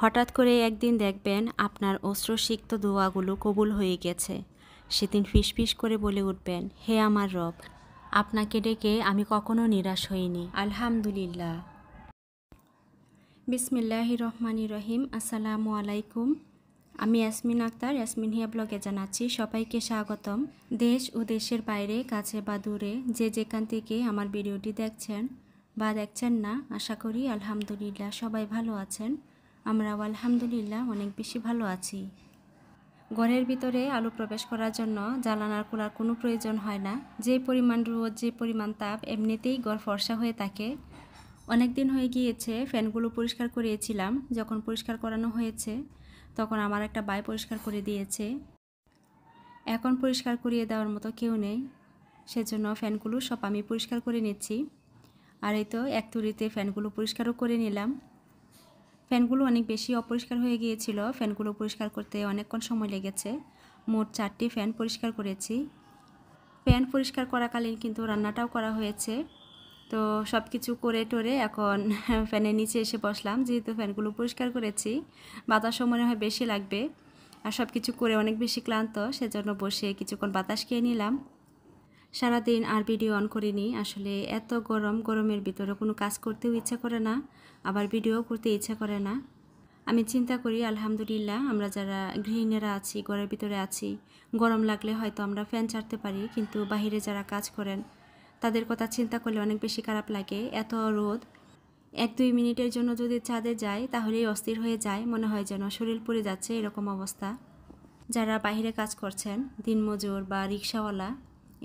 হঠাৎ করে একদিন দেখবেন আপনার অশ্রুসিক্ত দোয়াগুলো কবুল হয়ে গেছে। সেদিন ফিসফিস করে বলে উঠবেন, হে আমার রব, আপনাকে ডেকে আমি কখনো নিরাশ হইনি, আলহামদুলিল্লাহ। বিসমিল্লাহির রহমানির রহিম। আসসালামু আলাইকুম। আমি ইয়াসমিন আক্তার, ইয়াসমিন হিয়া ব্লগে জানাচ্ছি সবাইকে স্বাগতম। দেশ ও দেশের বাইরে, কাছে বা দূরে, যে যেখান থেকে আমার ভিডিওটি দেখছেন বা দেখছেন না, আশা করি আলহামদুলিল্লাহ সবাই ভালো আছেন। আমরাও আলহামদুলিল্লাহ অনেক বেশি ভালো আছি। ঘরের ভিতরে আলো প্রবেশ করার জন্য জ্বালানার খোলার কোনো প্রয়োজন হয় না। যে পরিমাণ রোদ, যে পরিমাণ তাপ, এমনিতেই ঘর ফর্সা হয়ে থাকে। অনেক দিন হয়ে গিয়েছে ফ্যানগুলো পরিষ্কার করিয়েছিলাম। যখন পরিষ্কার করানো হয়েছে তখন আমার একটা ভাই পরিষ্কার করে দিয়েছে। এখন পরিষ্কার করিয়ে দেওয়ার মতো কেউ নেই, সেজন্য ফ্যানগুলো সব আমি পরিষ্কার করে নিচ্ছি। আর এই তো এক তুড়িতে ফ্যানগুলো পরিষ্কারও করে নিলাম। ফ্যানগুলো অনেক বেশি অপরিষ্কার হয়ে গিয়েছিল। ফ্যানগুলো পরিষ্কার করতে অনেকক্ষণ সময় লেগেছে। মোট 4টি ফ্যান পরিষ্কার করেছি। ফ্যান পরিষ্কার করাকালীন কিন্তু রান্নাটাও করা হয়েছে। তো সব কিছু করে টোরে এখন ফ্যানের নিচে এসে বসলাম। যেহেতু ফ্যানগুলো পরিষ্কার করেছি, বাতাসও মনে হয় বেশি লাগবে। আর সব কিছু করে অনেক বেশি ক্লান্ত, সেজন্য বসে কিছুক্ষণ বাতাস খেয়ে নিলাম। সারাদিন আর ভিডিও অন করিনি। আসলে এত গরমের ভিতরে কোনো কাজ করতেও ইচ্ছা করে না, আবার ভিডিও করতে ইচ্ছা করে না। আমি চিন্তা করি আলহামদুলিল্লাহ, আমরা যারা গৃহিণীরা আছি, ঘরের ভিতরে আছি, গরম লাগলে হয়তো আমরা ফ্যান ছাড়তে পারি, কিন্তু বাহিরে যারা কাজ করেন তাদের কথা চিন্তা করলে অনেক বেশি খারাপ লাগে। এত রোদ, 1-2 মিনিটের জন্য যদি ছাদে যাই তাহলেই অস্থির হয়ে যায়, মনে হয় যেন শরীর পুড়ে যাচ্ছে, এরকম অবস্থা। যারা বাইরে কাজ করছেন, দিনমজুর বা রিক্সাওয়ালা,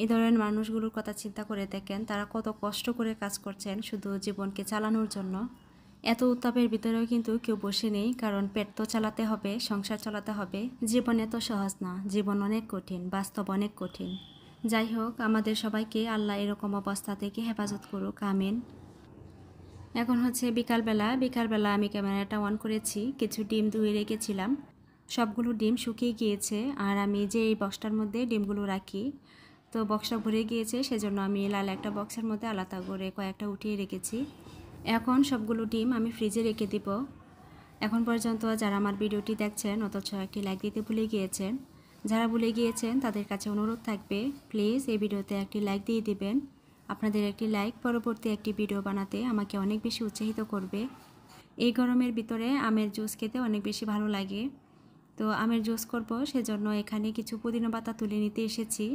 এই ধরনের মানুষগুলোর কথা চিন্তা করে দেখেন তারা কত কষ্ট করে কাজ করছেন শুধু জীবনকে চালানোর জন্য। এত উত্তাপের ভিতরেও কিন্তু কেউ বসে নেই, কারণ পেট তো চালাতে হবে, সংসার চালাতে হবে। জীবন এত সহজ না, জীবন অনেক কঠিন, বাস্তব অনেক কঠিন। যাই হোক, আমাদের সবাইকে আল্লাহ এরকম অবস্থা থেকে হেফাজত করুক, আমিন। এখন হচ্ছে বিকালবেলা আমি ক্যামেরাটা অন করেছি। কিছু ডিম ধুয়ে রেখেছিলাম, সবগুলো ডিম শুকিয়ে গিয়েছে। আর আমি যে এই বক্সটার মধ্যে ডিমগুলো রাখি, তো বক্সটা ভরে গিয়েছে, সেজন্য আমি লাল একটা বক্সের মধ্যে আলাদা করে কয়েকটা উঠিয়ে রেখেছি। এখন সবগুলো ডিম আমি ফ্রিজে রেখে দিব। এখন পর্যন্ত যারা আমার ভিডিওটি দেখছেন অথচ একটি লাইক দিতে ভুলে গিয়েছেন, যারা ভুলে গিয়েছেন তাদের কাছে অনুরোধ থাকবে, প্লিজ এই ভিডিওতে একটি লাইক দিয়ে দিবেন। আপনাদের একটি লাইক পরবর্তী একটি ভিডিও বানাতে আমাকে অনেক বেশি উৎসাহিত করবে। এই গরমের ভিতরে আমের জুস খেতে অনেক বেশি ভালো লাগে। তো আমের জুস করব, সেজন্য এখানে কিছু পুদিনা পাতা তুলে নিতে এসেছি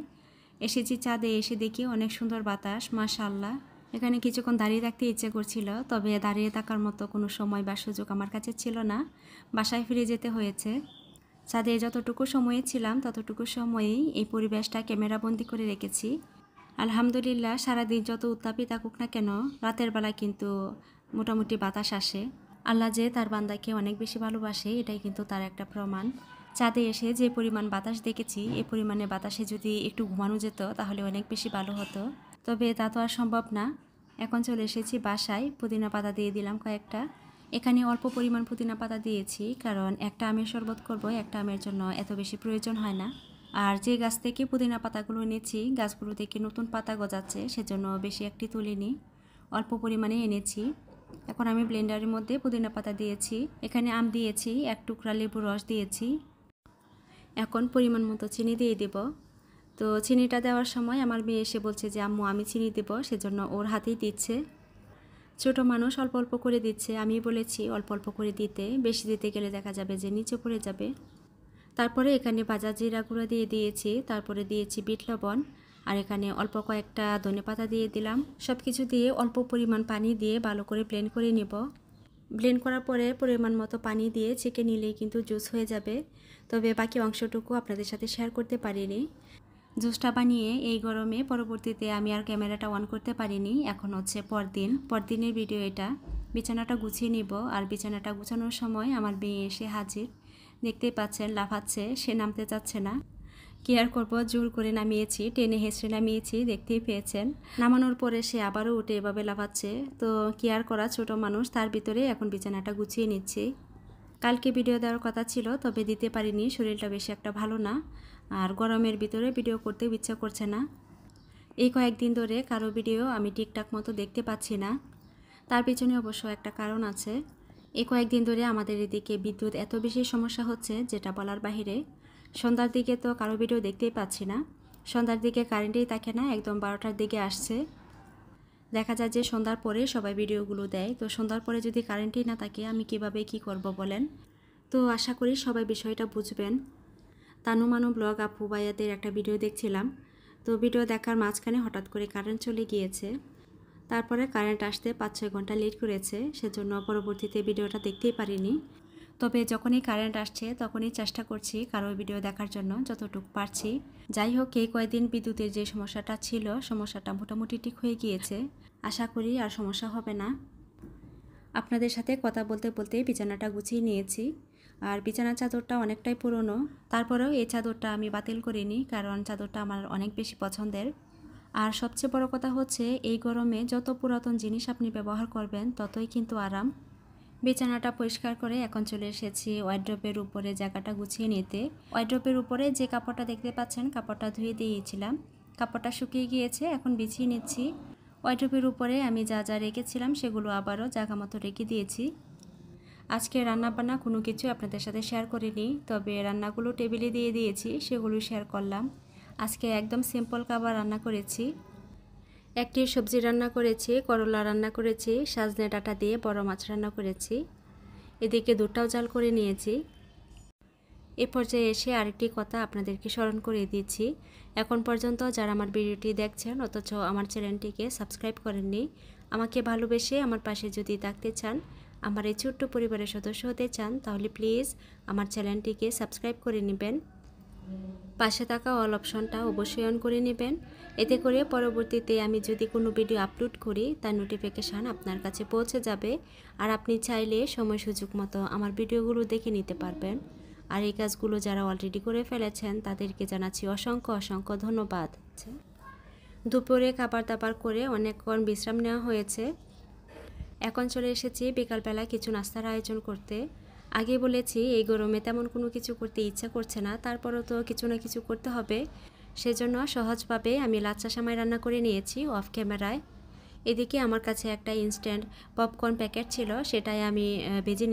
ছাদে। এসে দেখি অনেক সুন্দর বাতাস, মাশাআল্লাহ। এখানে কিছুক্ষণ দাঁড়িয়ে থাকতে ইচ্ছে করছিল, তবে দাঁড়িয়ে থাকার মতো কোনো সময় বা সুযোগ আমার কাছে ছিল না, বাসায় ফিরে যেতে হয়েছে। ছাদে যতটুকু সময়ে ছিলাম ততটুকু সময়েই এই পরিবেশটা ক্যামেরাবন্দি করে রেখেছি। আলহামদুলিল্লাহ, সারাদিন যত উত্তাপই থাকুক না কেন, রাতের বেলা কিন্তু মোটামুটি বাতাস আসে। আল্লাহ যে তার বান্দাকে অনেক বেশি ভালোবাসে, এটাই কিন্তু তার একটা প্রমাণ। ছাদে এসে যে পরিমাণ বাতাস দেখেছি, এই পরিমাণে বাতাসে যদি একটু ঘুমানো যেত তাহলে অনেক বেশি ভালো হতো, তবে তা তো আর সম্ভব না। এখন চলে এসেছি বাসায়। পুদিনা পাতা দিয়ে দিলাম কয়েকটা। এখানে অল্প পরিমাণ পুদিনা পাতা দিয়েছি, কারণ একটা আমের শরবত করব, একটা আমের জন্য এত বেশি প্রয়োজন হয় না। আর যে গাছ থেকে পুদিনা পাতাগুলো এনেছি, গাছগুলো থেকে নতুন পাতা গজাচ্ছে, সেজন্য বেশি একটি তুলিনি, অল্প পরিমাণে এনেছি। এখন আমি ব্লেন্ডারের মধ্যে পুদিনা পাতা দিয়েছি, এখানে আম দিয়েছি, 1 টুকরা লেবুর রস দিয়েছি। এখন পরিমাণ মতো চিনি দিয়ে দেব। তো চিনিটা দেওয়ার সময় আমার মেয়ে এসে বলছে যে আম্মু আমি চিনি দেব, সেজন্য ওর হাতেই দিচ্ছে। ছোট মানুষ অল্প অল্প করে দিচ্ছে, আমি বলেছি অল্প অল্প করে দিতে, বেশি দিতে গেলে দেখা যাবে যে নিচে পড়ে যাবে। তারপরে এখানে ভাজা জিরা গুঁড়া দিয়ে দিয়েছি, তারপরে দিয়েছি বিট লবণ, আর এখানে অল্প কয়েকটা ধনেপাতা দিয়ে দিলাম। সব কিছু দিয়ে অল্প পরিমাণ পানি দিয়ে ভালো করে ব্লেন্ড করে নেব। ব্লেন্ড করার পরে পরিমাণ মতো পানি দিয়ে ছেঁকে নিলেই কিন্তু জুস হয়ে যাবে। তবে বাকি অংশটুকু আপনাদের সাথে শেয়ার করতে পারিনি। জুসটা বানিয়ে এই গরমে পরবর্তীতে আমি আর ক্যামেরাটা অন করতে পারিনি। এখন হচ্ছে পরদিনের ভিডিও এটা। বিছানাটা গুছিয়ে নিব, আর বিছানাটা গুছানোর সময় আমার মেয়ে এসে হাজির। দেখতেই পাচ্ছেন লাফাচ্ছে, সে নামতে চাচ্ছে না। কি আর করব, জোর করে নামিয়েছি, টেনে হেঁচড়ে নামিয়েছি, দেখতেই পেয়েছেন। নামানোর পরে সে আবারও উঠে এভাবে লাফাচ্ছে। তো কি আর করা, ছোট মানুষ, তার ভিতরে এখন বিছানাটা গুছিয়ে নিচ্ছি। কালকে ভিডিও দেওয়ার কথা ছিল, তবে দিতে পারিনি, শরীরটা বেশি একটা ভালো না, আর গরমের ভিতরে ভিডিও করতেও ইচ্ছা করছে না। এই কয়েকদিন ধরে কারো ভিডিও আমি ঠিকঠাক মতো দেখতে পাচ্ছি না। তার পিছনে অবশ্য একটা কারণ আছে। এই কয়েকদিন ধরে আমাদের এদিকে বিদ্যুৎ এত বেশি সমস্যা হচ্ছে যেটা বলার বাহিরে। সন্ধ্যার দিকে তো কারো ভিডিও দেখতেই পাচ্ছি না, সন্ধ্যার দিকে কারেন্টেই থাকে না, একদম 12টার দিকে আসছে। দেখা যায় যে সন্ধ্যার পরে সবাই ভিডিওগুলো দেয়, তো সন্ধ্যার পরে যদি কারেন্টই না থাকে আমি কিভাবে কি করব বলেন। তো আশা করি সবাই বিষয়টা বুঝবেন। তানু মানু ব্লগ আপু ভাইয়াদের একটা ভিডিও দেখছিলাম, তো ভিডিও দেখার মাঝখানে হঠাৎ করে কারেন্ট চলে গিয়েছে। তারপরে কারেন্ট আসতে 5-6 ঘন্টা লেট করেছে, সেজন্য পরবর্তীতে ভিডিওটা দেখতেই পারিনি। তবে যখনই কারেন্ট আসছে তখনই চেষ্টা করছি কারো ভিডিও দেখার জন্য যতটুকু পারছি। যাই হোক, এই কয়েকদিন বিদ্যুতের যে সমস্যাটা ছিল, সমস্যাটা মোটামুটি ঠিক হয়ে গিয়েছে। আশা করি আর সমস্যা হবে না। আপনাদের সাথে কথা বলতে বলতে বিছানাটা গুছিয়ে নিয়েছি। আর বিছানার চাদরটা অনেকটাই পুরনো, তারপরেও এই চাদরটা আমি বাতিল করিনি, কারণ চাদরটা আমার অনেক বেশি পছন্দের। আর সবচেয়ে বড় কথা হচ্ছে, এই গরমে যত পুরাতন জিনিস আপনি ব্যবহার করবেন ততই কিন্তু আরাম। বিছানাটা পরিষ্কার করে এখন চলে এসেছি ওয়ার্ড্রপের উপরে জায়গাটা গুছিয়ে নিতে। ওয়ার্ড্রপের উপরে যে কাপড়টা দেখতে পাচ্ছেন, কাপড়টা ধুয়ে দিয়েছিলাম, কাপড়টা শুকিয়ে গিয়েছে, এখন বিছিয়ে নিচ্ছি। ওয়ার্ড্রপের উপরে আমি যা যা রেখেছিলাম সেগুলো আবারও জায়গা মতো রেখে দিয়েছি। আজকে রান্নাবান্না কোনো কিছু আপনাদের সাথে শেয়ার করিনি, তবে রান্নাগুলো টেবিলে দিয়ে দিয়েছি, সেগুলো শেয়ার করলাম। আজকে একদম সিম্পল খাবার রান্না করেছি। একটি সবজি রান্না করেছি, করলা রান্না করেছি, সজনে ডাঁটা দিয়ে বড় মাছ রান্না করেছি। এদিকে দুধটাও জাল করে নিয়েছি। এ পর্যায়ে এসে আরেকটি কথা আপনাদেরকে স্মরণ করিয়ে দিচ্ছি, এখন পর্যন্ত যারা আমার ভিডিওটি দেখছেন অথচ আমার চ্যানেলটিকে সাবস্ক্রাইব করেননি, আমাকে ভালোবেসে আমার পাশে যদি থাকতে চান, আমার এই ছোট্ট পরিবারের সদস্য হতে চান, তাহলে প্লিজ আমার চ্যানেলটিকে সাবস্ক্রাইব করে নেবেন। পাশে থাকা অল অপশনটা অবশ্যই অন করে নেবেন। এতে করে পরবর্তীতে আমি যদি কোনো ভিডিও আপলোড করি তার নোটিফিকেশান আপনার কাছে পৌঁছে যাবে, আর আপনি চাইলে সময় সুযোগ মতো আমার ভিডিওগুলো দেখে নিতে পারবেন। আর এই কাজগুলো যারা অলরেডি করে ফেলেছেন তাদেরকে জানাচ্ছি অসংখ্য অসংখ্য ধন্যবাদ। দুপুরে খাবার দাবার করে অনেকক্ষণ বিশ্রাম নেওয়া হয়েছে। এখন চলে এসেছি বিকালবেলা কিছু নাস্তার আয়োজন করতে। আগে বলেছি এই গরমে তেমন কোনো কিছু করতে ইচ্ছা করছে না, তারপরও তো কিছু না কিছু করতে হবে। সেজন্য সহজভাবে আমি লাচ্ছা সেমাই রান্না করে নিয়েছি অফ ক্যামেরায়। এদিকে আমার কাছে একটা ইনস্ট্যান্ট পপকর্ন প্যাকেট ছিল, সেটাই আমি বেজে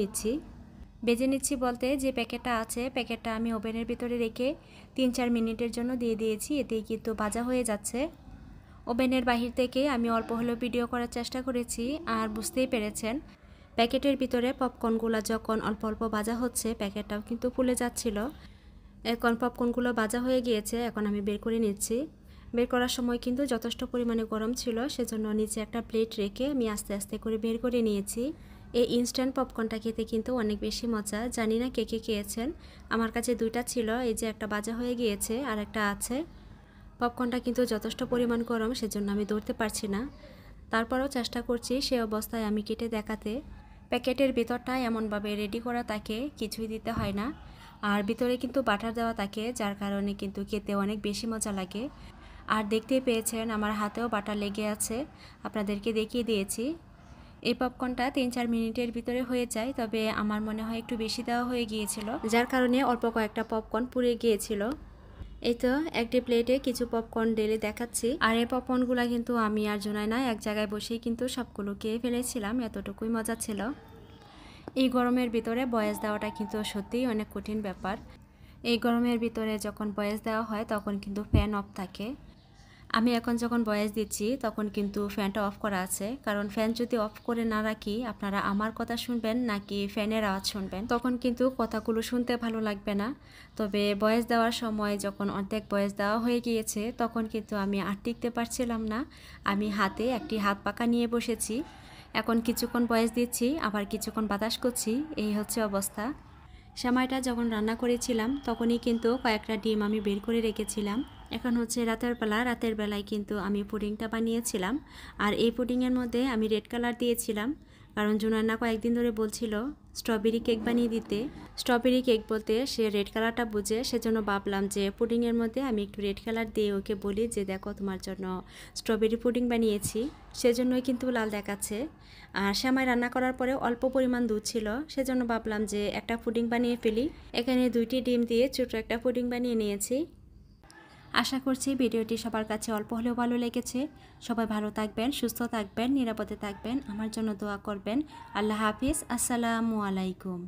নিচ্ছি বলতে যে প্যাকেটটা আছে, প্যাকেটটা আমি ওভেনের ভিতরে রেখে 3-4 মিনিটের জন্য দিয়ে দিয়েছি, এতেই কিন্তু ভাজা হয়ে যাচ্ছে। ওভেনের বাহির থেকে আমি অল্প হলেও ভিডিও করার চেষ্টা করেছি, আর বুঝতেই পেরেছেন প্যাকেটের ভিতরে পপকর্নগুলো যখন অল্প অল্প ভাজা হচ্ছে প্যাকেটটাও কিন্তু ফুলে যাচ্ছিল। এখন পপকর্নগুলো ভাজা হয়ে গিয়েছে, এখন আমি বের করে নিচ্ছি। বের করার সময় কিন্তু যথেষ্ট পরিমাণে গরম ছিল, সেজন্য নিচে একটা প্লেট রেখে আমি আস্তে আস্তে করে বের করে নিয়েছি। এই ইনস্ট্যান্ট পপকর্নটা খেতে কিন্তু অনেক বেশি মজা, জানি না কে কে খেয়েছেন। আমার কাছে 2টা ছিল, এই যে একটা ভাজা হয়ে গিয়েছে আর একটা আছে। পপকর্নটা কিন্তু যথেষ্ট পরিমাণ গরম, সেজন্য আমি ধরতে পারছি না, তারপরেও চেষ্টা করছি সে অবস্থায় আমি কেটে দেখাতে। প্যাকেটের ভিতরটা এমনভাবে রেডি করা থাকে, কিছুই দিতে হয় না, আর ভিতরে কিন্তু বাটার দেওয়া থাকে, যার কারণে কিন্তু খেতে অনেক বেশি মজা লাগে। আর দেখতেই পেয়েছেন আমার হাতেও বাটার লেগে আছে, আপনাদেরকে দেখিয়ে দিয়েছি। এই পপকর্নটা 3-4 মিনিটের ভিতরে হয়ে যায়, তবে আমার মনে হয় একটু বেশি দেওয়া হয়ে গিয়েছিল, যার কারণে অল্প কয়েকটা পপকর্ন পুড়ে গিয়েছিল। এই তো একটি প্লেটে কিছু পপকর্ন ঢেলে দেখাচ্ছি। আর এই পপকর্নগুলো কিন্তু আমি আর জুনায়না এক জায়গায় বসেই কিন্তু সবগুলো খেয়ে ফেলেছিলাম, এতটুকুই মজা ছিল। এই গরমের ভিতরে ভয়েস দেওয়াটা কিন্তু সত্যিই অনেক কঠিন ব্যাপার। এই গরমের ভিতরে যখন ভয়েস দেওয়া হয় তখন কিন্তু ফ্যান অফ থাকে। আমি এখন যখন ভয়েস দিচ্ছি তখন কিন্তু ফ্যানটা অফ করা আছে, কারণ ফ্যান যদি অফ করে না রাখি আপনারা আমার কথা শুনবেন নাকি ফ্যানের আওয়াজ শুনবেন, তখন কিন্তু কথাগুলো শুনতে ভালো লাগবে না। তবে ভয়েস দেওয়ার সময় যখন অর্ধেক ভয়েস দেওয়া হয়ে গিয়েছে তখন কিন্তু আমি আর টিকতে পারছিলাম না, আমি হাতে একটি হাত পাকা নিয়ে বসেছি। এখন কিছুক্ষণ ভয়েস দিচ্ছি, আবার কিছুক্ষণ বাতাস করছি, এই হচ্ছে অবস্থা। সেমাইটা যখন রান্না করেছিলাম তখনই কিন্তু কয়েকটা ডিম আমি বের করে রেখেছিলাম। এখন হচ্ছে রাতের বেলা, রাতের বেলায় কিন্তু আমি পুডিংটা বানিয়েছিলাম, আর এই পুডিংয়ের মধ্যে আমি রেড কালার দিয়েছিলাম, কারণ জুনায়না কয়েকদিন ধরে বলছিল স্ট্রবেরি কেক বানিয়ে দিতে। স্ট্রবেরি কেক বলতে সে রেড কালারটা বুঝে, সেজন্য ভাবলাম যে পুডিংয়ের মধ্যে আমি একটু রেড কালার দিয়ে ওকে বলি যে দেখো তোমার জন্য স্ট্রবেরি পুডিং বানিয়েছি, সেজন্যই কিন্তু লাল দেখাচ্ছে। আর সেমাই রান্না করার পরে অল্প পরিমাণ দুধ ছিল, সেজন্য ভাবলাম যে একটা পুডিং বানিয়ে ফেলি। এখানে 2টি ডিম দিয়ে ছোটো একটা পুডিং বানিয়ে নিয়েছি। আশা করছি ভিডিওটি সবার কাছে অল্প হলেও ভালো লেগেছে। সবাই ভালো থাকবেন, সুস্থ থাকবেন, নিরাপদে থাকবেন, আমার জন্য দোয়া করবেন। আল্লাহ হাফিজ। আসসালামু আলাইকুম।